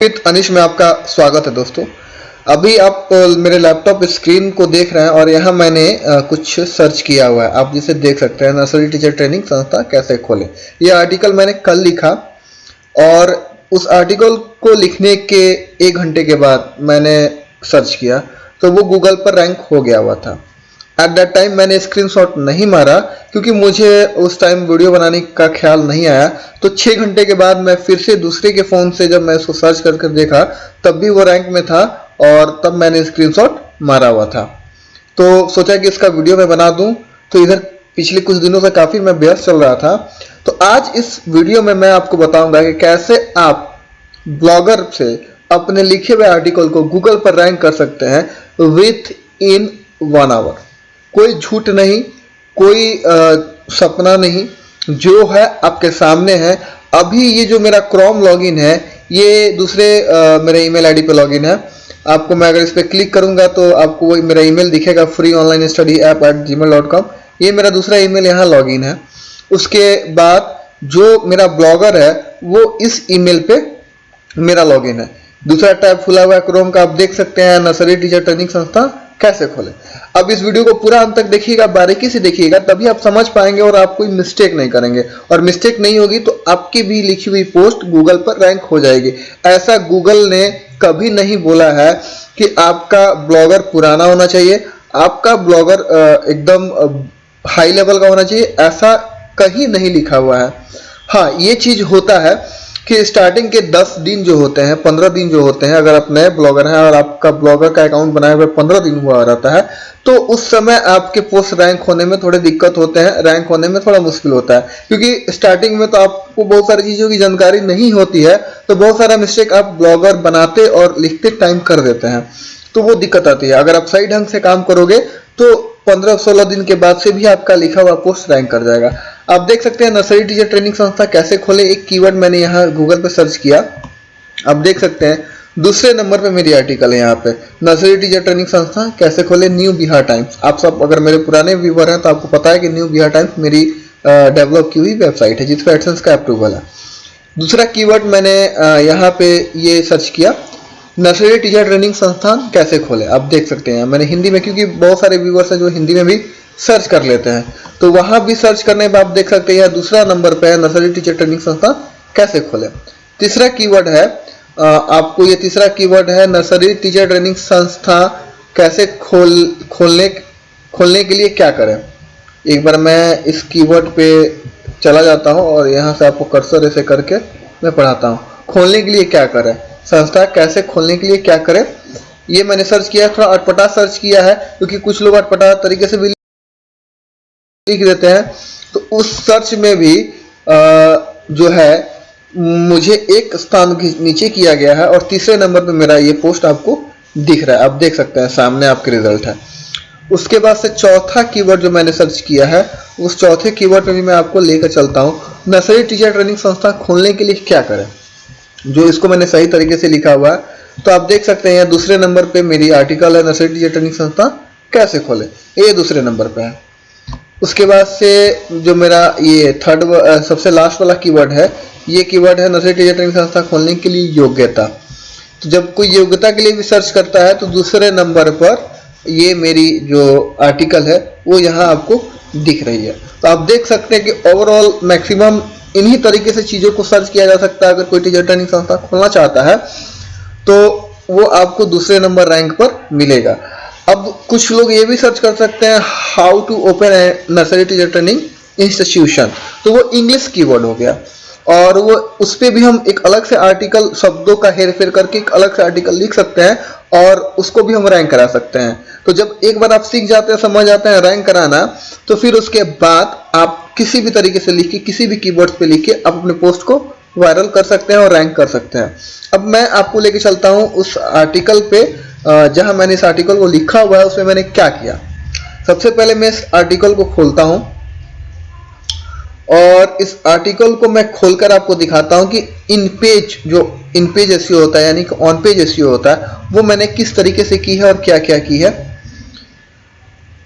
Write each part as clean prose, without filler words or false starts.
अनिश में आपका स्वागत है दोस्तों। अभी आप मेरे लैपटॉप स्क्रीन को देख रहे हैं और यहाँ मैंने कुछ सर्च किया हुआ है। आप जिसे देख सकते हैं, नर्सरी टीचर ट्रेनिंग संस्था कैसे खोले। ये आर्टिकल मैंने कल लिखा और उस आर्टिकल को लिखने के 1 घंटे के बाद मैंने सर्च किया तो वो गूगल पर रैंक हो गया हुआ था। एट दैट टाइम मैंने स्क्रीनशॉट नहीं मारा क्योंकि मुझे उस टाइम वीडियो बनाने का ख्याल नहीं आया। तो 6 घंटे के बाद मैं फिर से दूसरे के फ़ोन से जब मैं इसको सर्च कर देखा तब भी वो रैंक में था और तब मैंने स्क्रीनशॉट मारा हुआ था। तो सोचा कि इसका वीडियो मैं बना दूं। तो इधर पिछले कुछ दिनों से काफ़ी मैं व्यस्त चल रहा था। तो आज इस वीडियो में मैं आपको बताऊंगा कि कैसे आप ब्लॉगर से अपने लिखे हुए आर्टिकल को गूगल पर रैंक कर सकते हैं विथ इन 1 आवर। कोई झूठ नहीं, कोई सपना नहीं, जो है आपके सामने है। अभी ये जो मेरा क्रोम लॉगिन है ये दूसरे मेरे ईमेल आईडी पे लॉगिन है। आपको मैं अगर इस पर क्लिक करूंगा तो आपको वो मेरा ईमेल दिखेगा freeonlinestudy@gmail.com। ये मेरा दूसरा ईमेल यहाँ लॉगिन है। उसके बाद जो मेरा ब्लॉगर है वो इस ईमेल पे मेरा लॉगिन है। दूसरा टैब खुला हुआ है क्रोम का, आप देख सकते हैं नर्सरी टीचर ट्रेनिंग संस्था कैसे खोले। अब इस वीडियो को पूरा अंत तक देखिएगा, बारीकी से देखिएगा, तभी आप समझ पाएंगे और आप कोई मिस्टेक नहीं करेंगे। और मिस्टेक नहीं होगी तो आपकी भी लिखी हुई पोस्ट गूगल पर रैंक हो जाएगी। ऐसा गूगल ने कभी नहीं बोला है कि आपका ब्लॉगर पुराना होना चाहिए, आपका ब्लॉगर एकदम हाई लेवल का होना चाहिए, ऐसा कहीं नहीं लिखा हुआ है। हाँ, ये चीज होता है कि स्टार्टिंग के 10 दिन जो होते हैं, 15 दिन जो होते हैं, अगर आप नए ब्लॉगर हैं और आपका ब्लॉगर का अकाउंट बनाए हुए 15 दिन हुआ रहता है तो उस समय आपके पोस्ट रैंक होने में थोड़े दिक्कत होते हैं, रैंक होने में थोड़ा मुश्किल होता है। क्योंकि स्टार्टिंग में तो आपको बहुत सारी चीज़ों की जानकारी नहीं होती है, तो बहुत सारा मिस्टेक आप ब्लॉगर बनाते और लिखते टाइम कर देते हैं, तो वो दिक्कत आती है। अगर आप सही ढंग से काम करोगे तो 15-16 दिन के बाद से भी आपका लिखा हुआ पोस्ट रैंक कर जाएगा। आप देख सकते हैं नर्सरी टीचर ट्रेनिंग संस्था कैसे खोले। एक कीवर्ड मैंने यहाँ गूगल पे सर्च किया, आप देख सकते हैं दूसरे नंबर पे मेरी आर्टिकल है यहाँ पे, नर्सरी टीचर ट्रेनिंग संस्था कैसे खोले, न्यू बिहार टाइम्स। आप सब अगर मेरे पुराने व्यूवर हैं तो आपको पता है कि न्यू बिहार टाइम्स मेरी डेवलप की हुई वेबसाइट है जिसका एडसेंस का अप्रूवल है। दूसरा कीवर्ड मैंने यहाँ पे ये सर्च किया, नर्सरी टीचर ट्रेनिंग संस्थान कैसे खोले। आप देख सकते हैं मैंने हिंदी में, क्योंकि बहुत सारे व्यूवर्स हैं जो हिंदी में भी सर्च कर लेते हैं, तो वहां भी सर्च करने पर आप देख सकते हैं दूसरा नंबर पे है नर्सरी टीचर ट्रेनिंग संस्थान कैसे खोले। तीसरा कीवर्ड है आपको, ये तीसरा कीवर्ड है नर्सरी टीचर ट्रेनिंग संस्था कैसे खोलने के लिए क्या करें। एक बार मैं इस कीवर्ड पे चला जाता हूं और यहाँ से आपको कर्सर ऐसे करके मैं पढ़ाता हूँ। खोलने के लिए क्या करें, संस्था कैसे खोलने के लिए क्या करें, ये मैंने सर्च किया। थोड़ा अटपटा सर्च किया है क्योंकि कुछ लोग अटपटा तरीके से भी लिख देते हैं, तो उस सर्च में भी जो है मुझे एक स्थान नीचे किया गया है और तीसरे नंबर पे मेरा ये पोस्ट आपको दिख रहा है। आप देख सकते हैं सामने आपके रिजल्ट है। उसके बाद से चौथा कीवर्ड जो मैंने सर्च किया है, उस चौथे कीवर्ड पे भी मैं आपको लेकर चलता हूँ। नर्सरी टीचर ट्रेनिंग संस्था खोलने के लिए क्या करें, जो इसको मैंने सही तरीके से लिखा हुआ है। तो आप देख सकते हैं दूसरे नंबर पे मेरी आर्टिकल है, नर्सरी टीचर ट्रेनिंग संस्था कैसे खोले, ये दूसरे नंबर पे है। उसके बाद से जो मेरा ये सबसे लास्ट वाला कीवर्ड है, ये कीवर्ड है नर्सरी टीचर ट्रेनिंग संस्था खोलने के लिए योग्यता। तो जब कोई योग्यता के लिए भी सर्च करता है तो दूसरे नंबर पर ये मेरी जो आर्टिकल है वो यहाँ आपको दिख रही है। तो आप देख सकते हैं कि ओवरऑल मैक्सिमम इन्हीं तरीके से चीज़ों को सर्च किया जा सकता है। अगर कोई टीचर ट्रेनिंग संस्था खोलना चाहता है तो वो आपको दूसरे नंबर रैंक पर मिलेगा। अब कुछ लोग ये भी सर्च कर सकते हैं how to open a nursery teacher training institution, तो वो इंग्लिश कीवर्ड हो गया और वो उस पर भी हम एक अलग से आर्टिकल, शब्दों का हेर फेर करके एक अलग से आर्टिकल लिख सकते हैं और उसको भी हम रैंक करा सकते हैं। तो जब एक बार आप सीख जाते हैं, समझ जाते हैं रैंक कराना, तो फिर उसके बाद आप किसी भी तरीके से लिख के, किसी भी कीवर्ड्स पे लिख के आप अपने पोस्ट को वायरल कर सकते हैं और रैंक कर सकते हैं। अब मैं आपको लेके चलता हूँ उस आर्टिकल पे जहां मैंने इस आर्टिकल को लिखा हुआ है, उसमें मैंने क्या किया। सबसे पहले मैं इस आर्टिकल को खोलता हूं और इस आर्टिकल को मैं खोलकर आपको दिखाता हूं कि इन पेज एसईओ होता है, यानी कि ऑन पेज एसईओ होता है, वो मैंने किस तरीके से की है और क्या क्या की है।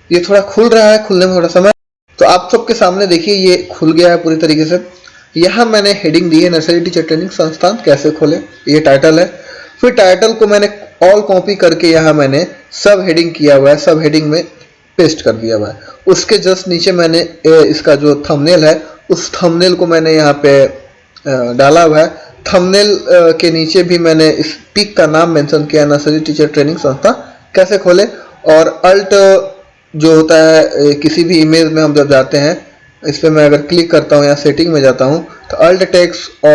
ये थोड़ा खुल रहा है, खुलने में थोड़ा समय, तो आप सबके सामने देखिए ये खुल गया है पूरी तरीके से। यहाँ मैंने हेडिंग दी है नर्सरी टीचर ट्रेनिंग संस्थान कैसे खोले, ये टाइटल है। फिर टाइटल को मैंने ऑल कॉपी करके यहाँ मैंने सब हेडिंग किया हुआ है, सब हेडिंग में पेस्ट कर दिया हुआ है। उसके जस्ट नीचे मैंने इसका जो थंबनेल है उस थंबनेल को मैंने यहाँ पे डाला हुआ है। थंबनेल के नीचे भी मैंने इस पिक का नाम मेंशन किया, नर्सरी टीचर ट्रेनिंग संस्था कैसे खोले। और अल्ट जो होता है किसी भी इमेज में हम जब जाते हैं, इस पर मैं अगर क्लिक करता हूँ या सेटिंग में जाता हूँ तो अल्ट टेक्स्ट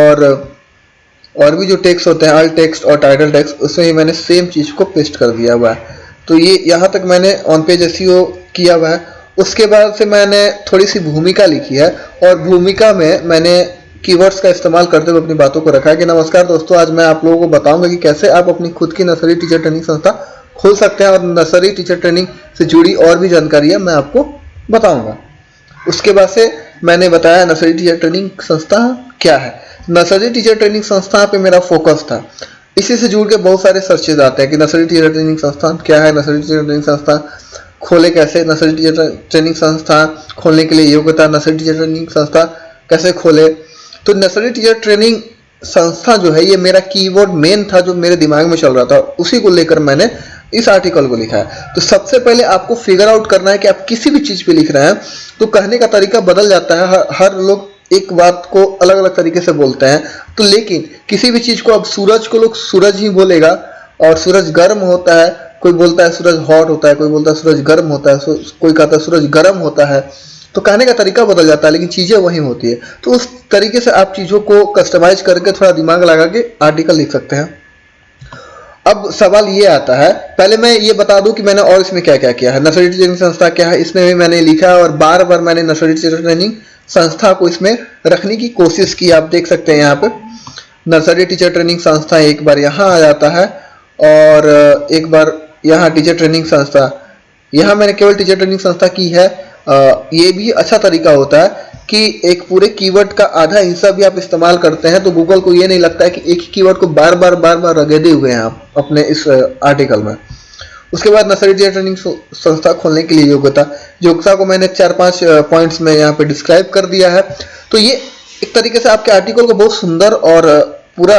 और भी जो टेक्स्ट होते हैं अल्ट टेक्स्ट और टाइटल टेक्स्ट, उसमें ही मैंने सेम चीज़ को पेस्ट कर दिया हुआ है। तो ये यहाँ तक मैंने ऑन पेज एसईओ किया हुआ है। उसके बाद से मैंने थोड़ी सी भूमिका लिखी है और भूमिका में मैंने कीवर्ड्स का इस्तेमाल करते हुए अपनी बातों को रखा है कि नमस्कार दोस्तों, आज मैं आप लोगों को बताऊंगा कि कैसे आप अपनी खुद की नर्सरी टीचर ट्रेनिंग संस्था खोल सकते हैं और नर्सरी टीचर ट्रेनिंग से जुड़ी और भी जानकारियां मैं आपको बताऊंगा। उसके बाद से मैंने बताया नर्सरी टीचर ट्रेनिंग संस्था क्या है। नर्सरी टीचर ट्रेनिंग संस्था पे मेरा फोकस था। इसी से जुड़ के बहुत सारे सर्चेज आते हैं कि नर्सरी टीचर ट्रेनिंग संस्था क्या है, नर्सरी टीचर ट्रेनिंग संस्था खोले कैसे, नर्सरी टीचर ट्रेनिंग संस्था खोलने के लिए योग्यता, नर्सरी टीचर ट्रेनिंग संस्था कैसे खोले। तो नर्सरी टीचर ट्रेनिंग संस्था जो है ये मेरा कीवर्ड मेन था जो मेरे दिमाग में चल रहा था, उसी को लेकर मैंने इस आर्टिकल को लिखा है। तो सबसे पहले आपको फिगर आउट करना है कि आप किसी भी चीज पे लिख रहे हैं तो कहने का तरीका बदल जाता है। हर लोग एक बात को अलग अलग तरीके से बोलते हैं। तो लेकिन किसी भी चीज को, अब सूरज को लोग सूरज ही बोलेगा और सूरज गर्म होता है, कोई बोलता है सूरज हॉट होता है, कोई बोलता है सूरज गर्म होता है, कोई कहता है सूरज गर्म होता है। तो कहने का तरीका बदल जाता है लेकिन चीजें वही होती है। तो उस तरीके से आप चीजों को कस्टमाइज करके थोड़ा दिमाग लगा के आर्टिकल लिख सकते हैं। अब सवाल ये आता है, पहले मैं ये बता दूं कि मैंने और इसमें क्या क्या किया है। नर्सरी टीचर ट्रेनिंग संस्था क्या है इसमें भी मैंने लिखा है और बार बार मैंने नर्सरी टीचर ट्रेनिंग संस्था को इसमें रखने की कोशिश की। आप देख सकते हैं यहाँ पे नर्सरी टीचर ट्रेनिंग संस्था एक बार यहाँ आ जाता है और एक बार यहाँ टीचर ट्रेनिंग संस्था, यहाँ मैंने केवल टीचर ट्रेनिंग संस्था की है। ये भी अच्छा तरीका होता है कि एक पूरे कीवर्ड का आधा हिस्सा भी आप इस्तेमाल करते हैं तो गूगल को ये नहीं लगता है कि एक ही कीवर्ड को बार बार रगेदे हुए हैं आप अपने इस आर्टिकल में। उसके बाद नर्सरी टीचर ट्रेनिंग संस्था खोलने के लिए योग्यता को मैंने 4-5 पॉइंट्स में यहाँ पे डिस्क्राइब कर दिया है। तो ये एक तरीके से आपके आर्टिकल को बहुत सुंदर और पूरा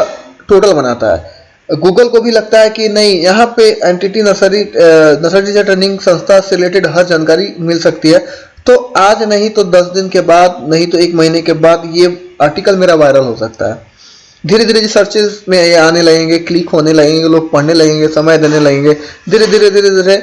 टोटल बनाता है। गूगल को भी लगता है कि नहीं, यहाँ पे एंटिटी नर्सरी टीचर ट्रेनिंग संस्था से रिलेटेड हर जानकारी मिल सकती है। तो आज नहीं तो 10 दिन के बाद, नहीं तो 1 महीने के बाद ये आर्टिकल मेरा वायरल हो सकता है। धीरे धीरे सर्चेज में ये आने लगेंगे, क्लिक होने लगेंगे, लोग पढ़ने लगेंगे, समय देने लगेंगे। धीरे धीरे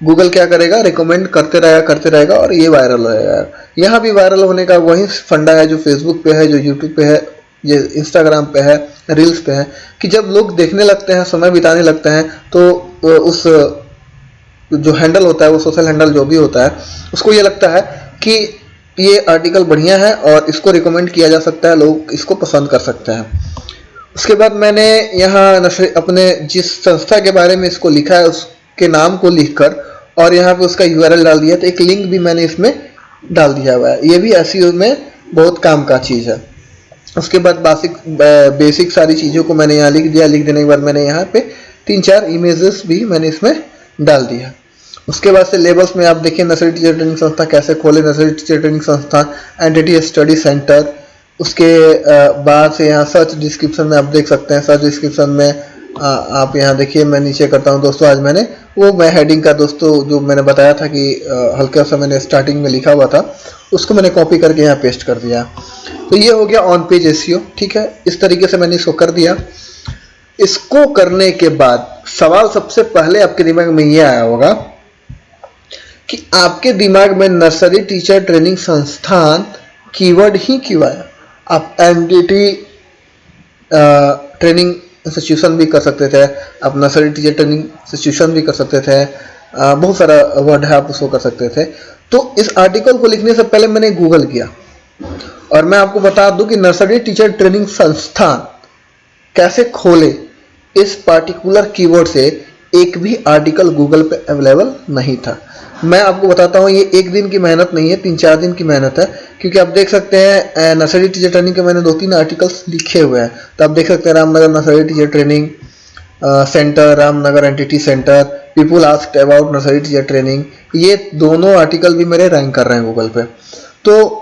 गूगल क्या करेगा, रिकमेंड करते रहेगा और ये वायरल होगा। यहाँ भी वायरल होने का वही फंडा है जो फेसबुक पे है, जो यूट्यूब पे है, ये इंस्टाग्राम पे है, रील्स पे है कि जब लोग देखने लगते हैं, समय बिताने लगते हैं तो उस जो हैंडल होता है, वो सोशल हैंडल जो भी होता है, उसको ये लगता है कि ये आर्टिकल बढ़िया है और इसको रिकमेंड किया जा सकता है, लोग इसको पसंद कर सकते हैं। उसके बाद मैंने यहाँ अपने जिस संस्था के बारे में इसको लिखा है उसके नाम को लिखकर और यहाँ पे उसका URL डाल दिया। तो एक लिंक भी मैंने इसमें डाल दिया हुआ है। ये भी एसईओ में बहुत काम का चीज़ है। उसके बाद बेसिक सारी चीज़ों को मैंने यहाँ लिख दिया। लिख देने के बाद मैंने यहाँ पे 3-4 इमेजेस भी मैंने इसमें डाल दिया। उसके बाद से लेबल्स में आप देखिए नर्सरी टीचर ट्रेनिंग संस्था कैसे खोले, नर्सरी टीचर ट्रेनिंग संस्था एंटिटी स्टडी सेंटर। उसके बाद से यहाँ सर्च डिस्क्रिप्शन में आप देख सकते हैं। सर्च डिस्क्रिप्शन में आप यहाँ देखिए, मैं नीचे करता हूँ दोस्तों। आज मैंने मैं हेडिंग का दोस्तों जो मैंने बताया था कि हल्का सा मैंने स्टार्टिंग में लिखा हुआ था, उसको मैंने कॉपी करके यहाँ पेस्ट कर दिया। तो ये हो गया ऑन पेज एसईओ। ठीक है, इस तरीके से मैंने इसको कर दिया। इसको करने के बाद सवाल सबसे पहले आपके दिमाग में ये आया होगा कि आपके दिमाग में नर्सरी टीचर ट्रेनिंग संस्थान कीवर्ड ही क्यों आया। आप एंटिटी ट्रेनिंग इंस्टीट्यूशन भी कर सकते थे, आप नर्सरी टीचर ट्रेनिंग इंस्टीट्यूशन भी कर सकते थे, बहुत सारा वर्ड है आप उसको कर सकते थे। तो इस आर्टिकल को लिखने से पहले मैंने गूगल किया और मैं आपको बता दूं कि नर्सरी टीचर ट्रेनिंग संस्थान कैसे खोले, इस पार्टिकुलर कीवर्ड से एक भी आर्टिकल गूगल पे अवेलेबल नहीं था। मैं आपको बताता हूँ, ये 1 दिन की मेहनत नहीं है, 3-4 दिन की मेहनत है। क्योंकि आप देख सकते हैं नर्सरी टीचर ट्रेनिंग के मैंने 2-3 आर्टिकल्स लिखे हुए हैं। तो आप देख सकते हैं Ramnagar nursery teacher training centre, Ramnagar entity centre, people asked about nursery teacher training, ये दोनों आर्टिकल भी मेरे रैंक कर रहे हैं गूगल पे। तो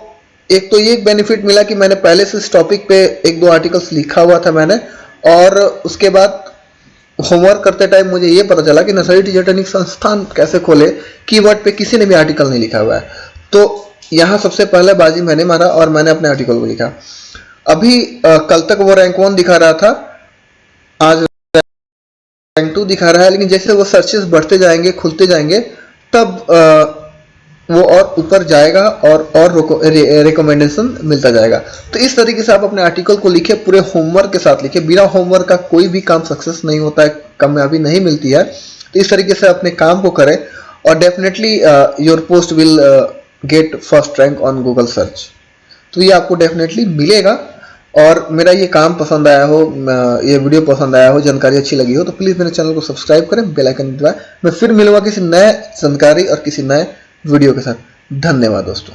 एक तो ये बेनिफिट मिला कि मैंने पहले से इस टॉपिक पे 1-2 आर्टिकल्स लिखा हुआ था मैंने, और उसके बाद होमवर्क करते टाइम मुझे ये पता चला कि नर्सरी टीचर ट्रेनिंग संस्थान कैसे खोले, कीवर्ड पे किसी ने भी आर्टिकल नहीं लिखा हुआ है। तो यहाँ सबसे पहले बाजी मैंने मारा और मैंने अपने आर्टिकल को लिखा। अभी कल तक वो रैंक 1 दिखा रहा था, आज रैंक 2 दिखा रहा है, लेकिन जैसे वो सर्चेस बढ़ते जाएंगे, खुलते जाएंगे, तब वो और ऊपर जाएगा और रिकमेंडेशन मिलता जाएगा। तो इस तरीके से आप अपने आर्टिकल को लिखे, पूरे होमवर्क के साथ लिखे। बिना होमवर्क का कोई भी काम सक्सेस नहीं होता है, कामयाबी नहीं मिलती है। तो इस तरीके से अपने काम को करें और definitely your post will get first rank on Google search. तो ये आपको डेफिनेटली मिलेगा। और मेरा ये काम पसंद आया हो, ये वीडियो पसंद आया हो, जानकारी अच्छी लगी हो, तो प्लीज़ मेरे चैनल को सब्सक्राइब करें, बेल आइकन दबाएं। मैं फिर मिलूंगा किसी नए जानकारी और किसी नए वीडियो के साथ। धन्यवाद दोस्तों।